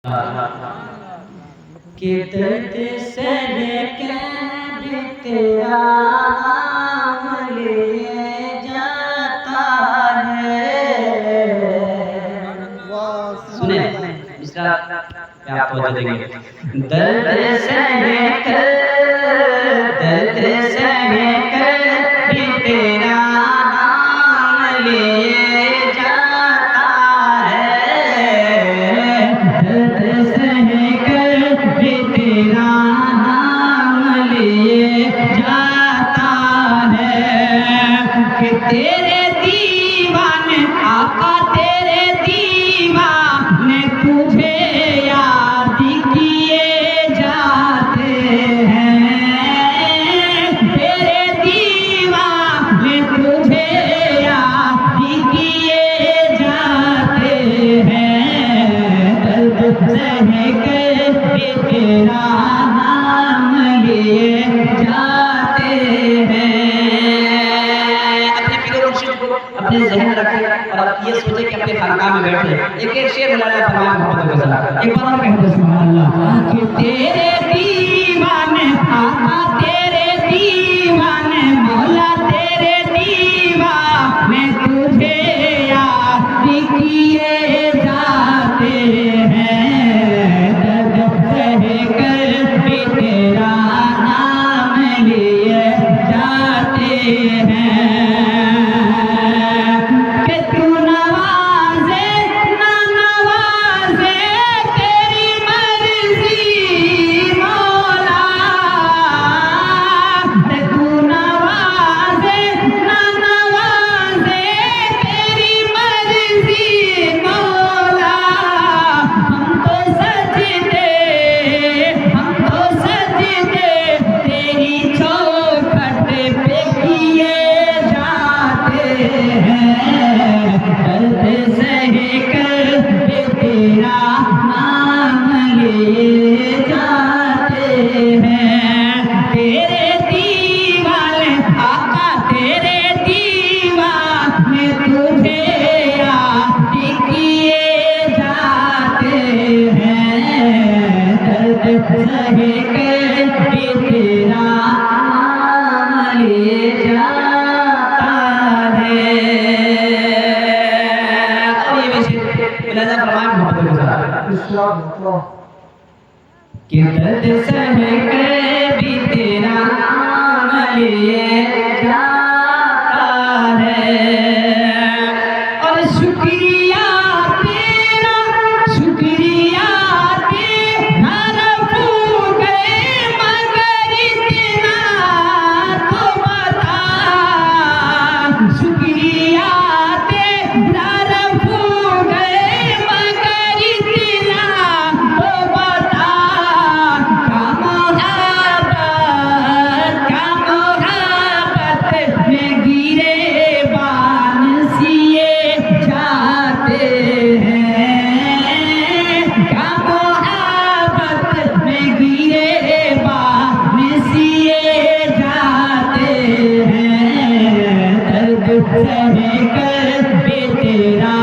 कि दर्द सह के भी तेरा नाम लिए जाता है। सुने मिश्रा पे आप तवज्जो देंगे। दर्द सह कर भी तेरा नाम लिए जाता है। दर्द सह कर भी तेरा नाम लिए जाता है। कि तेरे दीवाने आका तेरे दीवाने तुझे याद किए जाते हैं। तेरे दीवाने तुझे याद किए जाते हैं। दर्द सह कर भी तेरा नाम लिए जाते हैं। अपने पीर मुर्शिद को अपने ज़हन रखें और आप ये सोचें कि अपने खानकाह में बैठे एक एक शेर बोला जाए फरमान मोहम्मद रसूलुल्लाह। एक बार और कह दो सुभान अल्लाह। कि तेरे दीवाने आका तेरे दीवाने मौला तेरे दीवाने तुझे याद किए जाते हैं। दर्द सह कर भी तेरा नाम लिए जाते हैं। कि तू नवाज़े ना नवाज़े तेरी मर्ज़ी मौला। कि तू नवाज़े ना नवाज़े तेरी मर्ज़ी मौला। हम तो सजदे तेरी चौखट पे किए जाते हैं। दर्द सह कर भी तेरा नाम लिए जाते हैं। तेरे दीवाने आका तेरे दीवाने तुझे याद किए जाते हैं। दर्द सह कर भी तेरा नाम लिए जाता है। और ये वैसे मुलाजा फरमान मोहम्मद रसूलुल्लाह कि दर्द सह कर भी तेरा नाम लिए जाता है। और शुक्रिया तेरा रफू गए मगर इतना तो बता। शुक्रिया तेरा रफू गए मगर इतना तो बता। क्या मोहब्बत में गिरे बान सिए जाते हैं। क्या मोहब्बत में गिरे बान सिए जाते हैं। दर्द सह कर भी तेरा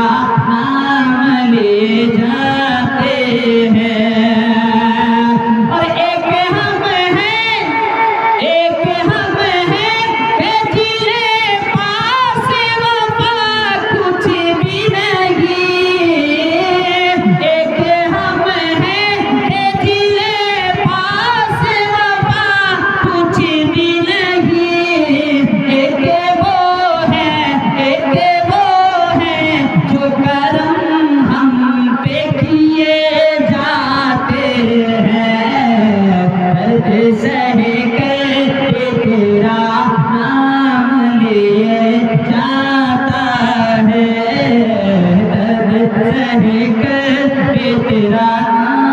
नाम ले जाते हैं। और एक हम हैं कि जिले पास वफा कुछ भी नहीं। एक हम हैं कि जिले पास वफा कुछ भी नहीं। एक वो है जो करम हम पे किए जाते हैं। दर्द सह कर भी तेरा नाम लिए जाता है। दर्द सह कर भी तेरा नाम